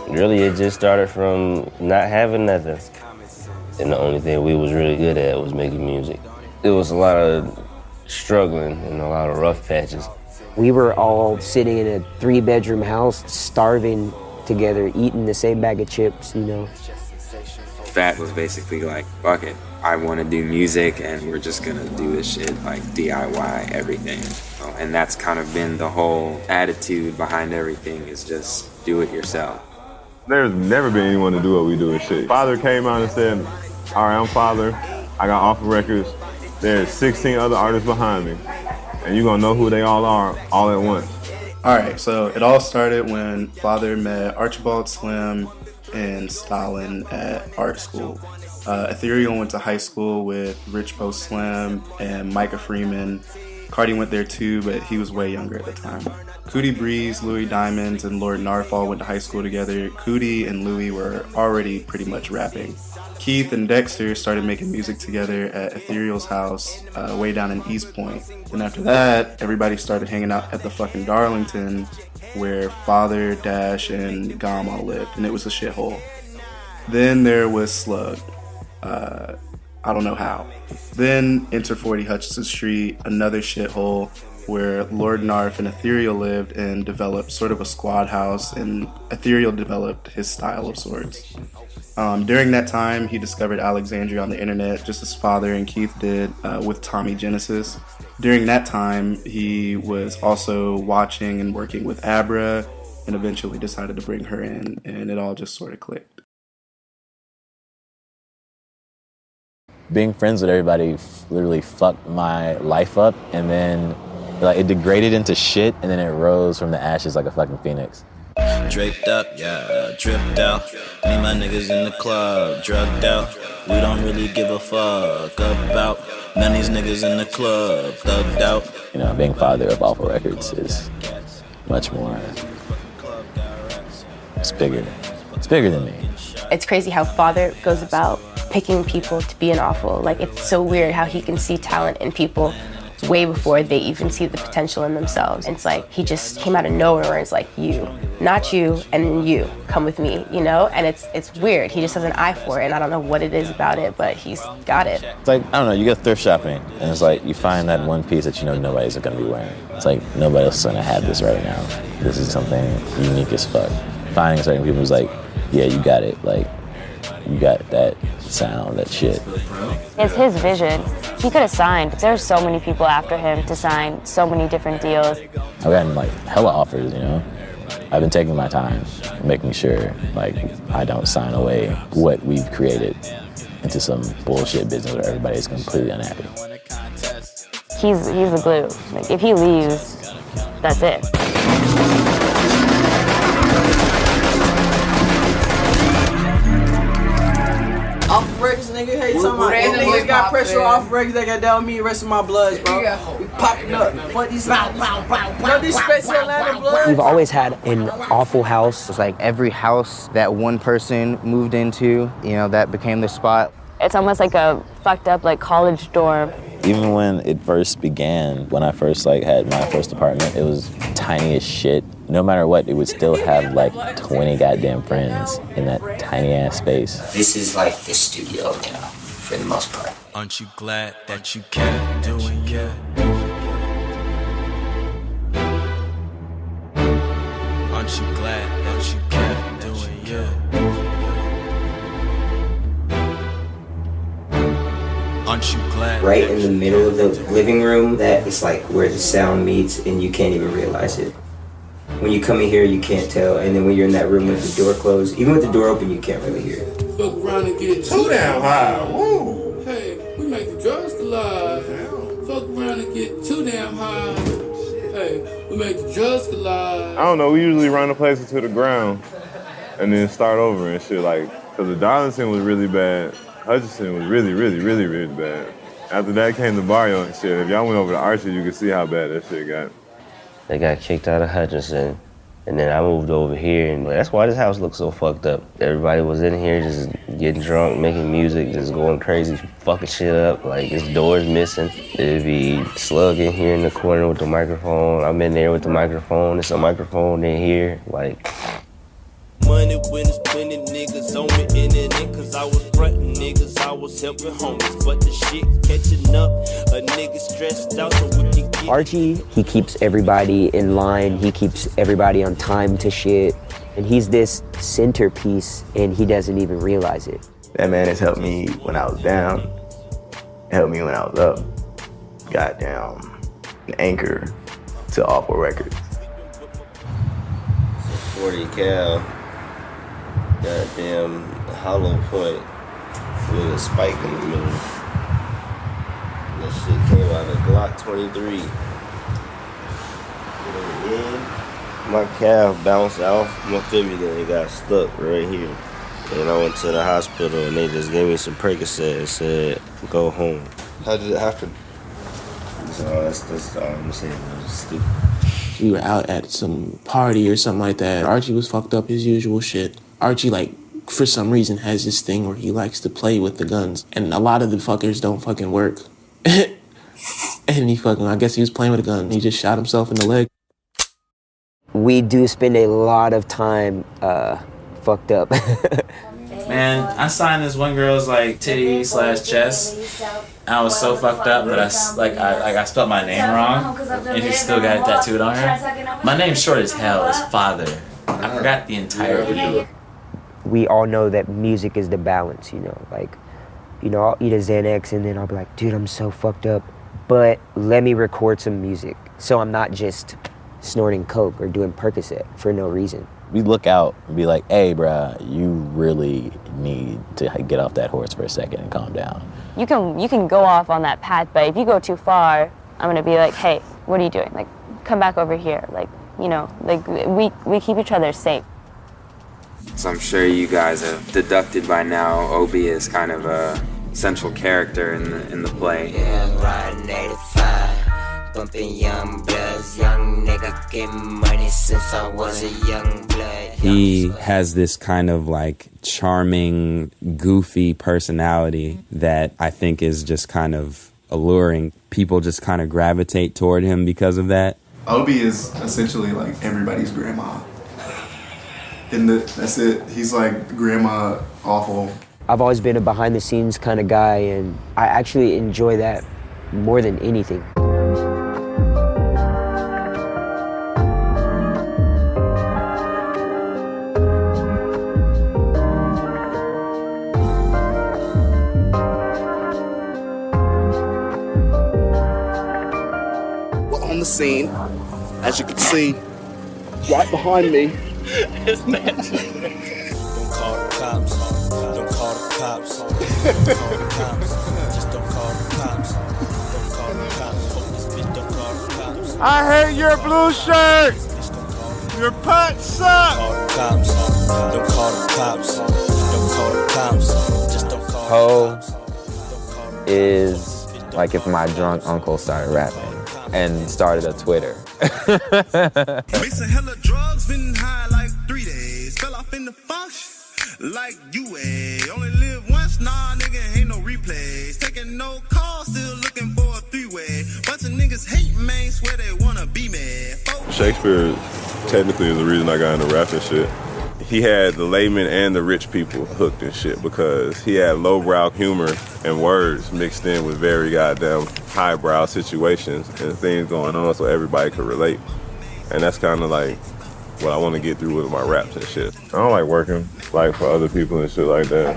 Really, it just started from not having nothing. And the only thing we was really good at was making music. It was a lot of struggling and a lot of rough patches. We were all sitting in a 3-bedroom house, starving together, eating the same bag of chips, you know. Fat was basically like, fuck it, I want to do music and we're just gonna do this shit, like DIY everything. And that's kind of been the whole attitude behind everything, is just do it yourself. There's never been anyone to do what we do and shit. Father came out and said, all right, I'm Father, I got Awful Records, there's 16 other artists behind me, and you're gonna know who they all are all at once. All right, so it all started when Father met Archibald Slim and Stalin at art school. Ethereal went to high school with Rich Post Slim and Micah Freeman. Cardi went there too, but he was way younger at the time. Coodie Breeze, Louis Diamonds, and Lord Narfall went to high school together. Coodie and Louis were already pretty much rapping. Keith and Dexter started making music together at Ethereal's house way down in East Point. And after that, everybody started hanging out at the fucking Darlington where Father, Dash, and Gom all lived, and it was a shithole. Then there was Slug. I don't know how. Then enter 40 Hutchinson Street, another shithole where Lord Narf and Ethereal lived and developed sort of a squad house, and Ethereal developed his style of sorts. During that time, he discovered Alexandria on the internet, just as Father and Keith did with Tommy Genesis. During that time, he was also watching and working with Abra, and eventually decided to bring her in, and it all just sort of clicked. Being friends with everybody literally fucked my life up, and then like it degraded into shit, and then it rose from the ashes like a fucking phoenix. Draped up, yeah, dripped out. Me and my niggas in the club, drugged out. We don't really give a fuck about none of these niggas in the club, thugged out. You know, being Father of Awful Records is much more. It's bigger. It's bigger than me. It's crazy how Father goes about picking people to be an Awful. Like, it's so weird how he can see talent in people way before they even see the potential in themselves. It's like he just came out of nowhere where it's like, you, not you, and then you, come with me, you know? And it's weird. He just has an eye for it, and I don't know what it is about it, but he's got it. It's like, I don't know, you go thrift shopping, and it's like you find that one piece that you know nobody's gonna be wearing. It's like, nobody else is gonna have this right now. This is something unique as fuck. Finding certain people is like, yeah, you got it. Like, you got that sound, that shit. It's his vision. He could have signed, but there's so many people after him to sign so many different deals. I've gotten like hella offers, you know? I've been taking my time, making sure like I don't sign away what we've created into some bullshit business where everybody's completely unhappy. He's the glue. Like, if he leaves, that's it. Off records, nigga. Hey, talking about niggas got pressure off records. They got down me the rest of my bloods, bro. We popping up. What these? No disrespect to Atlanta blood. We've always had an Awful house. It's like every house that one person moved into, you know, that became the spot. It's almost like a fucked up like college dorm. Even when it first began, when I first like had my first apartment, it was tiny as shit. No matter what, it would still have like 20 goddamn friends in that tiny ass space. This is like the studio now, for the most part. Aren't you glad that you kept doing it? Aren't you glad that you kept doing it? Aren't you glad? Right in the middle of the living room, that is like where the sound meets and you can't even realize it. When you come in here, you can't tell, and then when you're in that room with the door closed, even with the door open, you can't really hear it. Fuck around and get too damn high. Woo! Hey, we make the drugs collide. Fuck around and get too damn high. Hey, we make the drugs collide. I don't know, we usually run the place into the ground and then start over and shit, like, because the Darlington was really bad. Hutchinson was really, really, really, really bad. After that came the Barrio and shit. If y'all went over to Archer, you could see how bad that shit got. They got kicked out of Hutchinson, And then I moved over here, and that's why this house looks so fucked up. Everybody was in here just getting drunk, making music, just going crazy, fucking shit up. Like, this door's missing. There'd be Slug in here in the corner with the microphone. I'm in there with the microphone. It's a microphone in here. Like, money when it's spending, niggas on me in it, cause I was frontin' niggas, I was helping homies, but the shit catching up, a nigga stressed out so we can get. Archie, he keeps everybody in line, he keeps everybody on time to shit, and he's this centerpiece, and he doesn't even realize it. That man has helped me when I was down, helped me when I was up. Goddamn, an anchor to Awful Records. 40 cal, goddamn hollow point with a spike in the middle. That shit came out of Glock 23. My calf bounced off my fibula and got stuck right here. And I went to the hospital and they just gave me some Percocet and said, go home. How did it happen? So that's all I'm saying. It was stupid. We were out at some party or something like that. Archie was fucked up, his usual shit. Archie, like, for some reason has this thing where he likes to play with the guns. And a lot of the fuckers don't fucking work. And I guess he was playing with a gun. He just shot himself in the leg. We do spend a lot of time fucked up. Man, I signed this one girl's like titty/chest. I was so fucked up that I spelled my name wrong, and she still got it tattooed on her. My name's short as hell. It's Father. I forgot the entire video. We all know that music is the balance, you know. Like, you know, I'll eat a Xanax and then I'll be like, dude, I'm so fucked up, but let me record some music so I'm not just snorting coke or doing Percocet for no reason. We look out and be like, hey, bruh, you really need to get off that horse for a second and calm down. You can go off on that path, but if you go too far, I'm gonna be like, hey, what are you doing? Like, come back over here. Like, you know, like we keep each other safe. So I'm sure you guys have deducted by now Obi is kind of a central character in the play. Yeah, riding 85, bumping young bloods, young nigga getting money since I was a young blood. He has this kind of like charming, goofy personality that I think is just kind of alluring. People just kind of gravitate toward him because of that. Obi is essentially like everybody's grandma. That's it. He's like Grandma Awful. I've always been a behind the scenes kind of guy, and I actually enjoy that more than anything. We're on the scene, as you can see, right behind me. It's magic. Don't call the cops. Don't call the cops. Don't call the cops. Just don't call the cops. Don't call the cops. Hope this bitch don't call the cops. I hate your blue shirt. Your pants suck. Don't call the cops. Don't call the cops. Don't call the cops. Just don't call Ho is like if my drunk uncle started rapping and started a Twitter. Mixing hella drugs, been high like 3 days. Fell off in the function like you only live once, nah, nigga, ain't no replays. Taking no calls, still looking for a three-way. Bunch of niggas hate, man, swear they wanna be mad. Shakespeare technically is the reason I got into rap and shit. He had the laymen and the rich people hooked and shit because he had lowbrow humor and words mixed in with very goddamn highbrow situations and things going on so everybody could relate. And that's kind of like what I want to get through with my raps and shit. I don't like working like for other people and shit like that.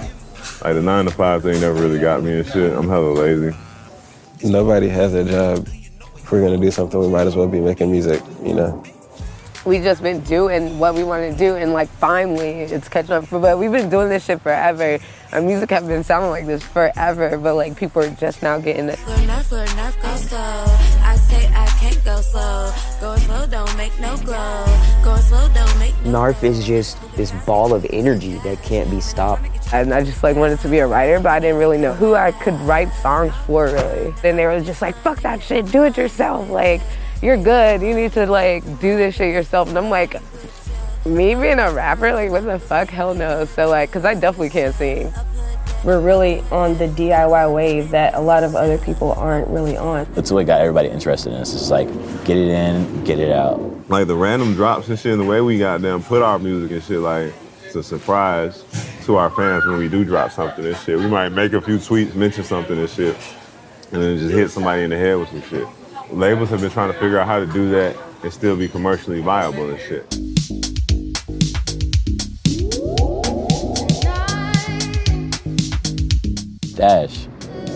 Like the 9 to 5 thing never really got me and shit. I'm hella lazy. Nobody has a job. If we're gonna do something, we might as well be making music, you know? We just been doing what we want to do, and like finally it's catching up. But we've been doing this shit forever. Our music has been sounding like this forever, but like people are just now getting it. Go slow. I say I can't go slow. Going slow don't make no glow. Going slow don't make no. Narf is just this ball of energy that can't be stopped. And I just like wanted to be a writer, but I didn't really know who I could write songs for really. Then they were just like, fuck that shit, do it yourself. Like, you're good, you need to like do this shit yourself. And I'm like, Me being a rapper, like what the fuck? Hell no. So like, cause I definitely can't sing. We're really on the DIY wave that a lot of other people aren't really on. That's what got everybody interested in us. It's like, get it in, get it out. Like the random drops and shit, and the way we got them put our music and shit, like it's a surprise to our fans when we do drop something and shit. We might make a few tweets, mention something and shit, and then just hit somebody in the head with some shit. Labels have been trying to figure out how to do that and still be commercially viable and shit. Dash,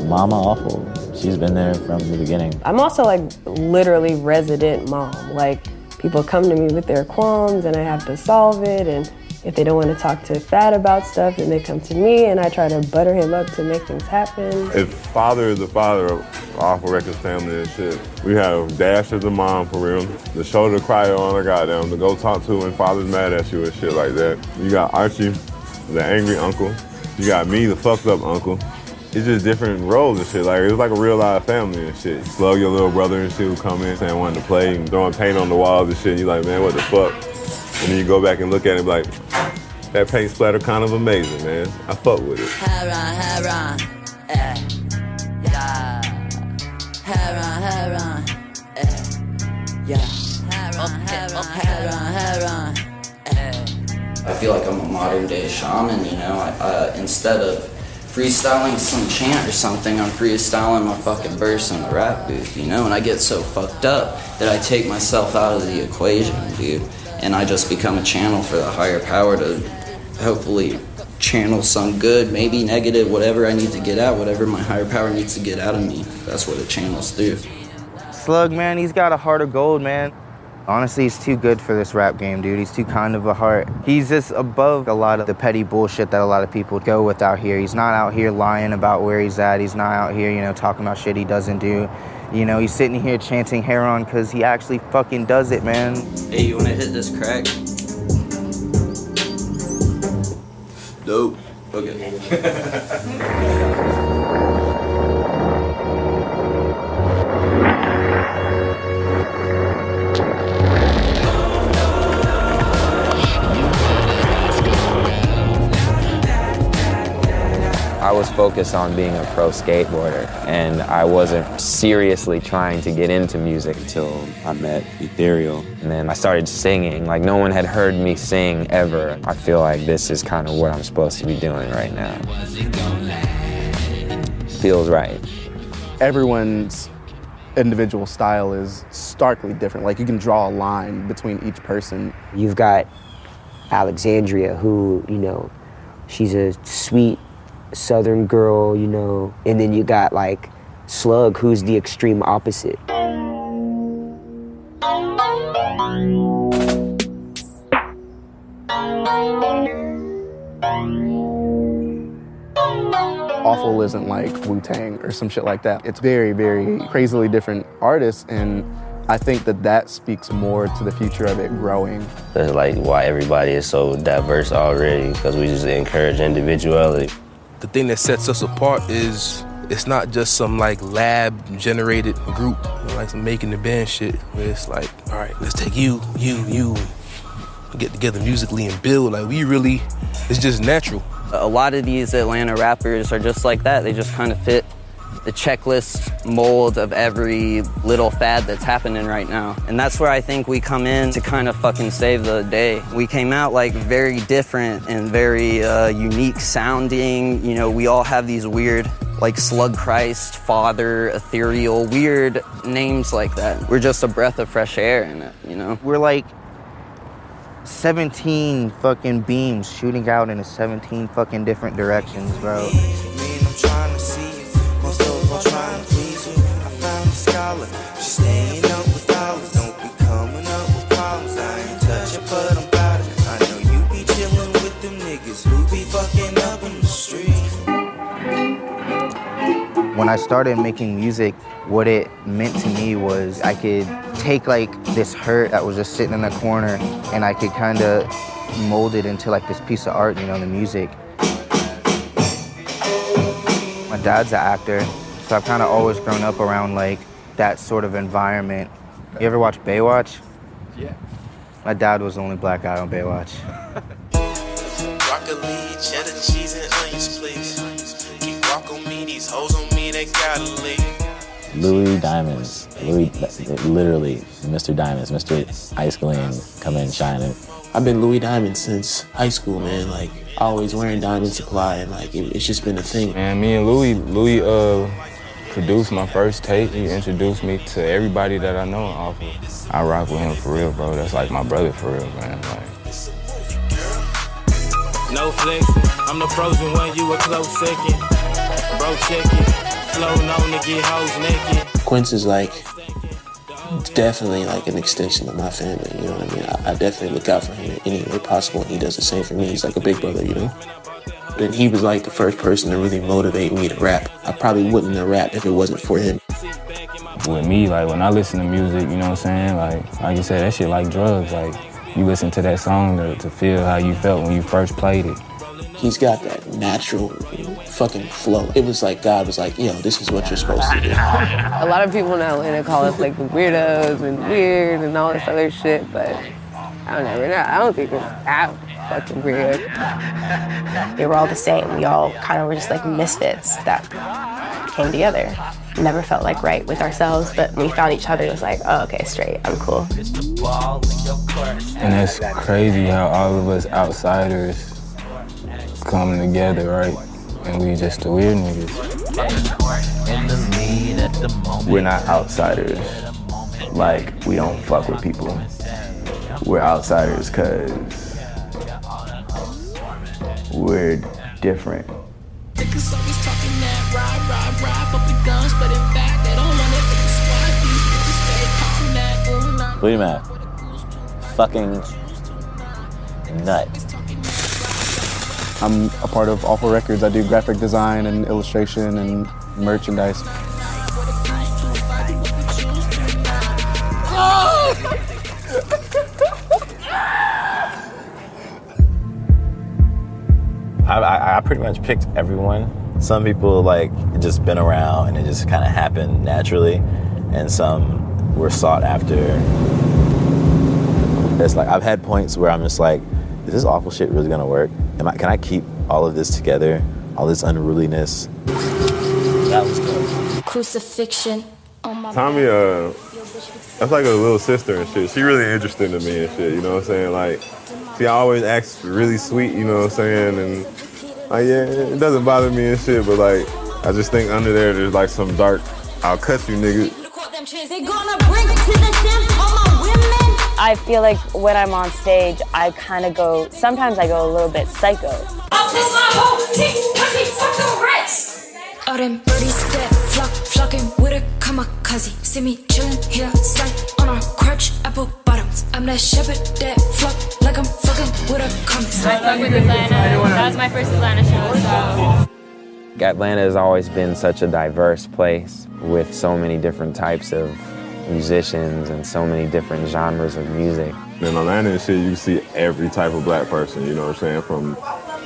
Mama Awful. She's been there from the beginning. I'm also like literally resident mom. Like people come to me with their qualms and I have to solve it, and if they don't want to talk to Fat about stuff, then they come to me and I try to butter him up to make things happen. If Father is the father of Awful Records family and shit, we have Dash as the mom for real, the shoulder to cry on, I got them, to go talk to when Father's mad at you and shit like that. You got Archie, the angry uncle. You got me, the fucked up uncle. It's just different roles and shit. Like, it's like a real live family and shit. Slug, your little brother and shit, who come in saying wanting to play and throwing paint on the walls and shit. And you like, man, what the fuck? And then you go back and look at it like, that paint splatter kind of amazing, man. I fuck with it. Heron, yeah. Heron, yeah. Heron, I feel like I'm a modern day shaman, you know. Instead of freestyling some chant or something, I'm freestyling my fucking verse in the rap booth, you know? And I get so fucked up that I take myself out of the equation, dude. And I just become a channel for the higher power to hopefully channel some good, maybe negative, whatever I need to get out, whatever my higher power needs to get out of me. That's what it channels through. Slug, man, he's got a heart of gold, man. Honestly, he's too good for this rap game, dude. He's too kind of a heart. He's just above a lot of the petty bullshit that a lot of people go with out here. He's not out here lying about where he's at. He's not out here, you know, talking about shit he doesn't do. You know, he's sitting here chanting Heron because he actually fucking does it, man. Hey, you wanna hit this crack? Dope. Okay. I was focused on being a pro skateboarder, and I wasn't seriously trying to get into music until I met Ethereal. And then I started singing. Like, no one had heard me sing ever. I feel like this is kind of what I'm supposed to be doing right now. Feels right. Everyone's individual style is starkly different. Like, you can draw a line between each person. You've got Alexandria, who, you know, she's a sweet Southern girl, you know, and then you got like Slug, who's the extreme opposite. Awful isn't like Wu-Tang or some shit like that. It's very, very crazily different artists, and I think that that speaks more to the future of it growing. That's like why everybody is so diverse already, because we just encourage individuality. The thing that sets us apart is it's not just some like lab generated group, you know, like some making the band shit, where it's like, all right, let's take you, get together musically and build. Like it's just natural. A lot of these Atlanta rappers are just like that. They just kind of fit the checklist mold of every little fad that's happening right now. And that's where I think we come in to kind of fucking save the day. We came out like very different and very unique sounding. You know, we all have these weird like Slug Christ, Father, Ethereal, weird names like that. We're just a breath of fresh air in it, you know? We're like 17 fucking beams shooting out in 17 fucking different directions, bro. Staying up with dollars, don't be coming up with problems. I ain't touching, but I'm about it. I know you be chilling with them niggas who be fucking up in the street. When I started making music, what it meant to me was I could take like this hurt that was just sitting in the corner and I could kind of mold it into like this piece of art, you know, the music. My dad's an actor, so I've kind of always grown up around like that sort of environment. You ever watch Baywatch? Yeah. My dad was the only black guy on Baywatch. Broccoli, cheddar cheese, and onions, please. Keep walk on me, these hoes on me, they gotta leave. Louis Diamonds, literally Mr. Diamonds, Mr. Ice Gleam, come in shining. I've been Louis Diamond since high school, man. Like, always wearing Diamond Supply, and like, it's just been a thing. Man, me and Louis produced my first tape. He introduced me to everybody that I know in Awful. I rock with him for real, bro. That's like my brother for real, man. Like. No flexing, I'm the frozen one, you a close second. Bro, check it, floating on to get hoes naked. Quince is like, definitely like an extension of my family, you know what I mean? I definitely look out for him in any way possible, and he does the same for me. He's like a big brother, you know? And he was like the first person to really motivate me to rap. I probably wouldn't have rapped if it wasn't for him. With me, like when I listen to music, you know what I'm saying? Like you said, that shit like drugs. Like you listen to that song to feel how you felt when you first played it. He's got that natural fucking flow. It was like God was like, yo, this is what you're supposed to do. A lot of people in Atlanta call us like the weirdos and weird and all this other shit, but I don't think we're that fucking weird. They were all the same. We all kind of were just like misfits that came together. Never felt like right with ourselves, but when we found each other, it was like, oh, okay, straight, I'm cool. And it's crazy how all of us outsiders come together, right? And we just the weird niggas. We're not outsiders. Like, we don't fuck with people. We're outsiders because we're different. Niggas always talking that ride, but we guns, but in fact, they don't want it to squad. These bitches stay calling that, What do you mean? Fucking nut. I'm a part of Awful Records. I do graphic design and illustration and merchandise. I pretty much picked everyone. Some people like just been around and it just kind of happened naturally, and some were sought after. It's like I've had points where I'm just like, is this awful shit really gonna work? Can I keep all of this together? All this unruliness? That was good. Crucifixion on my Tommy, that's like a little sister and shit. She really interested in me and shit, you know what I'm saying? Like, she always acts really sweet, you know what I'm saying? And like, yeah, it doesn't bother me and shit, but like, I just think under there's like some dark, I'll cut you, nigga. I feel like when I'm on stage, I kind of go, sometimes I go a little bit psycho. All them birdies that flocking with a kamikaze. See me chillin' here, slide on our crutch, apple bottoms. I'm that shepherd that flock like I'm fucking with a comics. I fuck with Atlanta. That was my first Atlanta show, so. Atlanta has always been such a diverse place with so many different types of musicians and so many different genres of music. In Atlanta and shit, you see every type of black person, you know what I'm saying? From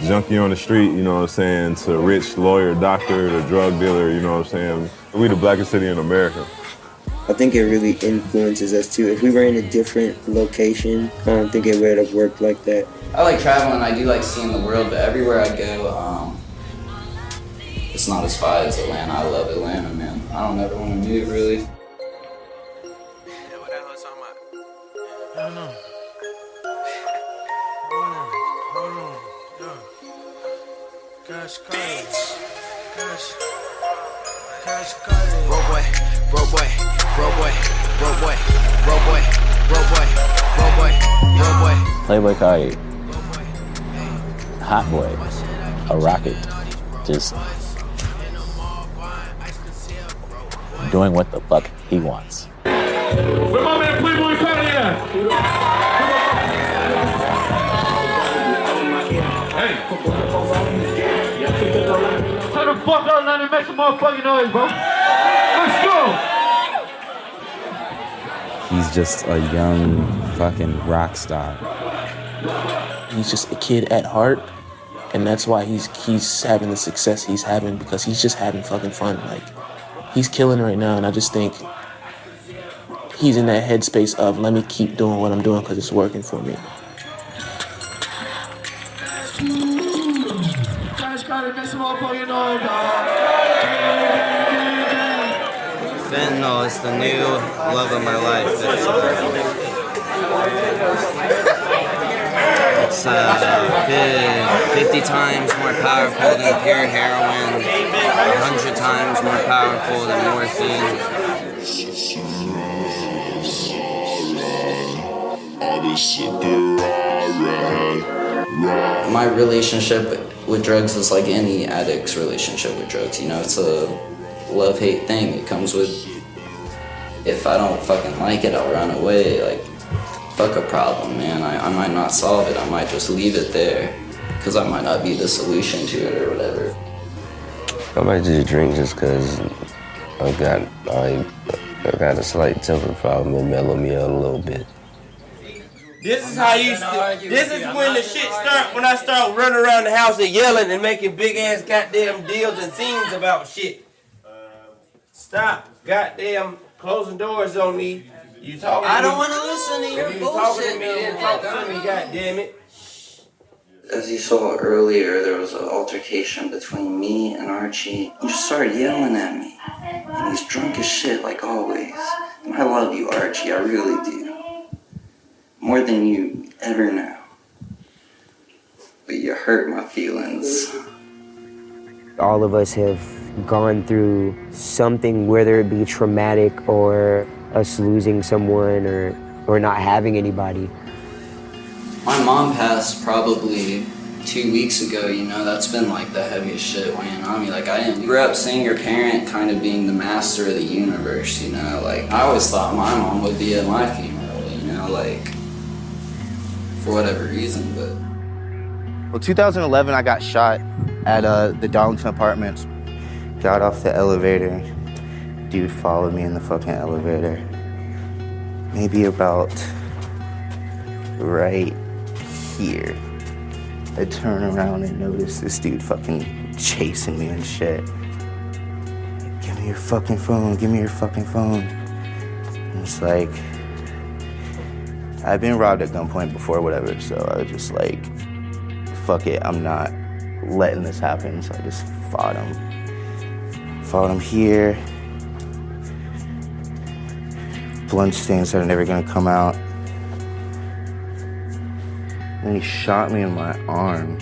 junkie on the street, you know what I'm saying, to rich lawyer, doctor, to drug dealer, you know what I'm saying? We the blackest city in America. I think it really influences us too. If we were in a different location, I don't think it would have worked like that. I like traveling, I do like seeing the world, but everywhere I go, it's not as far as Atlanta. I love Atlanta, man. I don't ever want to move, really. I don't know. Cash Playboy Cardi, hot boy, a rocket, just doing what the fuck he wants. Where my man Playboy Cardi at? Hey. Turn the fuck up and make some motherfucking noise, bro. Let's go. He's just a young fucking rock star. He's just a kid at heart, and that's why he's having the success he's having, because he's just having fucking fun. Like, he's killing right now, and I just think he's in that headspace of let me keep doing what I'm doing because it's working for me. Fentanyl is the new love of my life. It's 50 times more powerful than pure heroin, 100 times more powerful than morphine. My relationship with drugs is like any addict's relationship with drugs. You know, it's a love-hate thing. It comes with, if I don't fucking like it, I'll run away. Like, fuck a problem, man. I might not solve it. I might just leave it there because I might not be the solution to it or whatever. I might just drink just because I got a slight temper problem and mellow me out a little bit. This is how you. This is when the shit start. When I start running around the house and yelling and making big ass goddamn deals and scenes about shit. Stop, goddamn, closing doors on me. You talking? I to don't me. want to listen to your If you bullshit. talking to me, then talk to me, goddammit. As you saw earlier, there was an altercation between me and Archie. He just started yelling at me. And he's drunk as shit, like always. And I love you, Archie, I really do. More than you ever know. But you hurt my feelings. All of us have gone through something, whether it be traumatic or us losing someone or not having anybody. My mom passed probably 2 weeks ago, you know, that's been like the heaviest shit weighing on me. Like, I didn't grew up seeing your parent kind of being the master of the universe, you know, like, I always thought my mom would be at my funeral, you know, like, for whatever reason, but. Well, 2011, I got shot at the Darlington Apartments. Got off the elevator. Dude followed me in the fucking elevator. Maybe about right here. I turn around and notice this dude fucking chasing me and shit. Give me your fucking phone, give me your fucking phone. And it's like, I've been robbed at gunpoint before, whatever, so I was just like, fuck it, I'm not letting this happen, so I just fought him. Fought him here. Blood stains that are never gonna come out. And he shot me in my arm.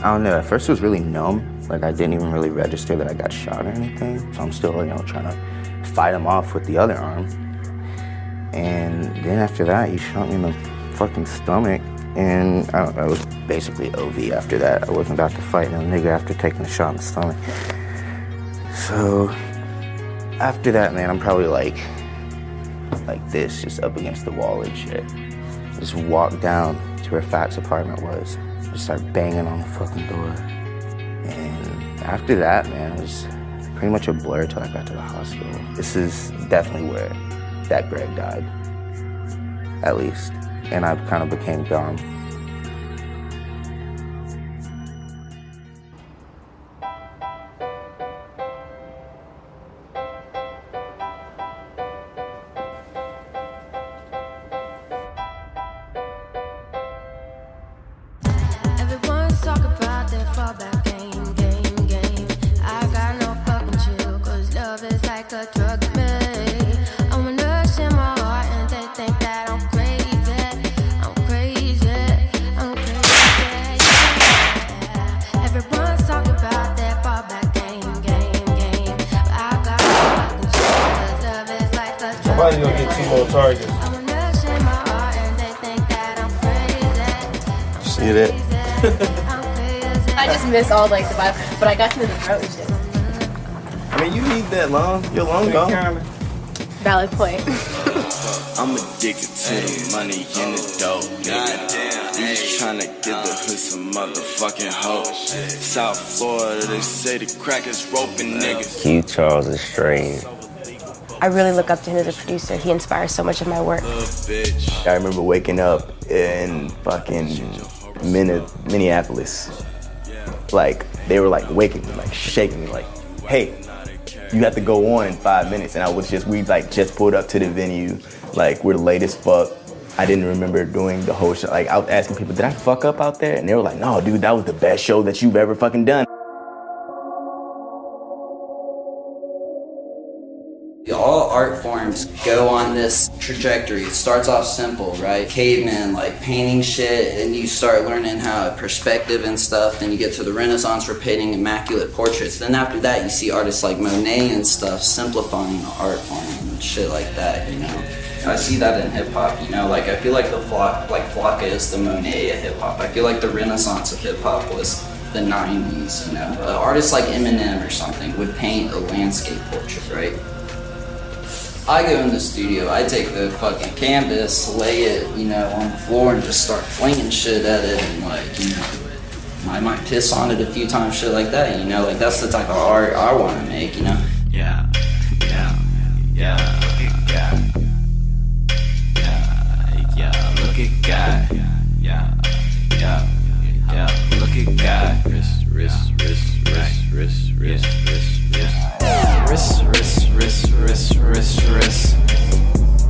I don't know, at first it was really numb. Like, I didn't even really register that I got shot or anything. So I'm still, you know, trying to fight him off with the other arm. And then after that, he shot me in the fucking stomach. And I don't know, it was basically OV after that. I wasn't about to fight no nigga after taking a shot in the stomach. So after that, man, I'm probably like this, just up against the wall and shit. Just walked down to where Fat's apartment was. Just started banging on the fucking door. And after that, man, it was pretty much a blur till I got to the hospital. This is definitely where that Greg died, at least. And I kind of became dumb. Everyone's talk about that fallback game. I got no fucking chill, 'cause love is like a drug to me. I'm a nurse in my heart and they think that I'm crazy. Everyone's talk about that fallback game. But I got no fucking chill, 'cause love is like a drug to me. Somebody's gonna get 2 more targets. I'm a nurse in my heart and they think that I'm crazy. See that? I just miss all like the vibe, but I got to the throat and shit. I mean, you need that lung. Your lung gone. Valid point. I'm addicted to the money in the dough. Goddamn, we just tryna get the hood some motherfucking hoes. South Florida, they say the crackers roping niggas. Keith Charles is strange. I really look up to him as a producer. He inspires so much of my work. I remember waking up in fucking Minneapolis. Like, they were like waking me, like shaking me, like, hey, you have to go on in 5 minutes. And we just pulled up to the venue, like we're late as fuck. I didn't remember doing the whole show. Like I was asking people, did I fuck up out there? And they were like, no, dude, that was the best show that you've ever fucking done. All art forms go on this trajectory. It starts off simple, right? Cavemen, like painting shit, and you start learning how perspective and stuff. Then you get to the Renaissance for painting immaculate portraits. Then after that, you see artists like Monet and stuff simplifying the art form and shit like that, you know? I see that in hip hop, you know? Like I feel like Flocka is the Monet of hip hop. I feel like the Renaissance of hip hop was the 90s, you know? Artists like Eminem or something would paint a landscape portrait, right? I go in the studio, I take the fucking canvas, lay it, you know, on the floor and just start flinging shit at it and like, you know, I might piss on it a few times, shit like that, you know, like that's the type of art I want to make, you know? Yeah, look at God, look at God, wrist.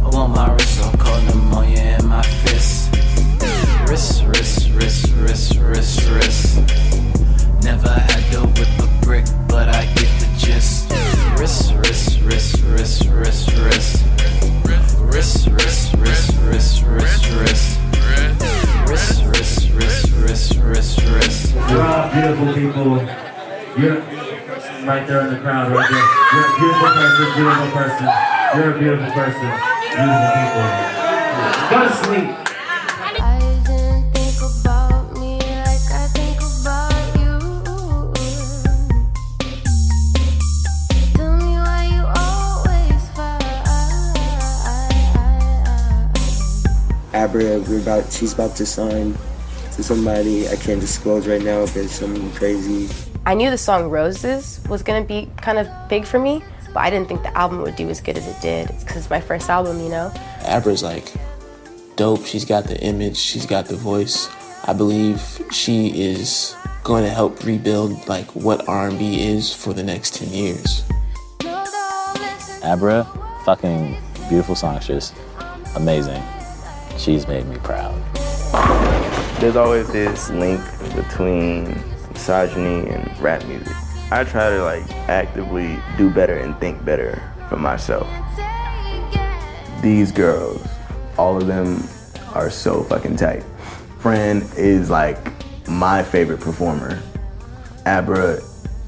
I want my wrist so cold, pneumonia in my fist. Wrist. Never had to whip a brick, but I get the gist. Wrist. You're all beautiful people. You're right there in the crowd, right there. You're a beautiful person. You're a beautiful person. Beautiful people. Go to sleep. Abra, she's about to sign to somebody I can't disclose right now, but it's something crazy. I knew the song Roses was gonna be kind of big for me, but I didn't think the album would do as good as it did, because it's my first album, you know? Abra's like dope, she's got the image, she's got the voice. I believe she is going to help rebuild like what R&B is for the next 10 years. Abra, fucking beautiful songstress, amazing. She's made me proud. There's always this link between misogyny and rap music. I try to like actively do better and think better for myself. These girls, all of them are so fucking tight. Fran is like my favorite performer. Abra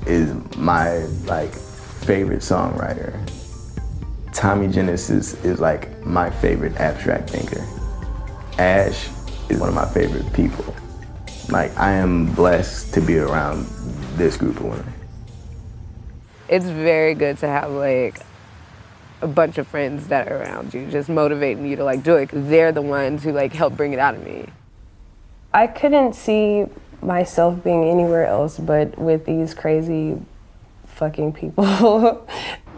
is my like favorite songwriter. Tommy Genesis is like my favorite abstract thinker. Ash is one of my favorite people. Like, I am blessed to be around this group of women. It's very good to have like a bunch of friends that are around you, just motivating you to like do it, 'cause they're the ones who like help bring it out of me. I couldn't see myself being anywhere else but with these crazy fucking people.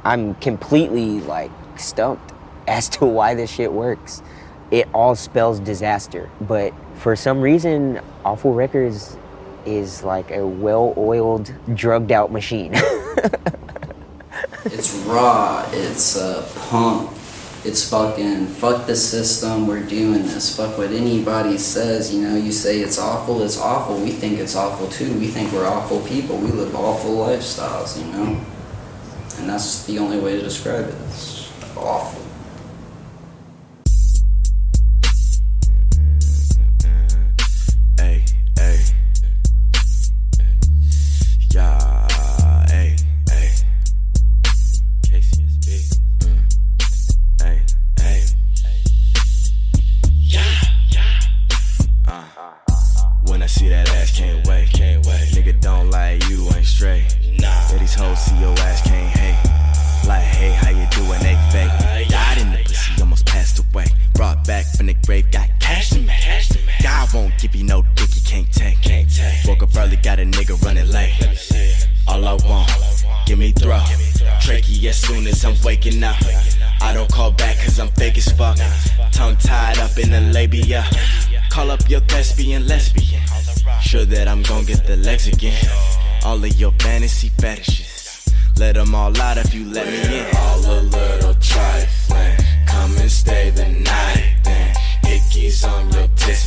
I'm completely like stumped as to why this shit works. It all spells disaster, but for some reason, Awful Records is like a well-oiled, drugged-out machine. It's raw, it's punk, it's fucking, fuck the system, we're doing this, fuck what anybody says, you know, you say it's awful, we think it's awful too, we think we're awful people, we live awful lifestyles, you know, and that's the only way to describe it, it's awful. When I see that ass, can't wait. Nigga don't like you, ain't straight. Yeah, these hoes see your ass, can't hate. Like, hey, how you doing? They fake. Died in the pussy, almost passed away. Brought back from the grave, got cash to make. God won't give you no dick, you can't take. Woke up early, got a nigga running late. All I want, give me throw. Tricky as soon as I'm waking up. I don't call back cause I'm fake as fuck. Tongue tied up in the labia. Call up your thespian lesbian. Sure that I'm gon' get the legs again. All of your fantasy fetishes. Let them all out if you let me in. All a little trifling. Come and stay the night then. Hickeys on your tits,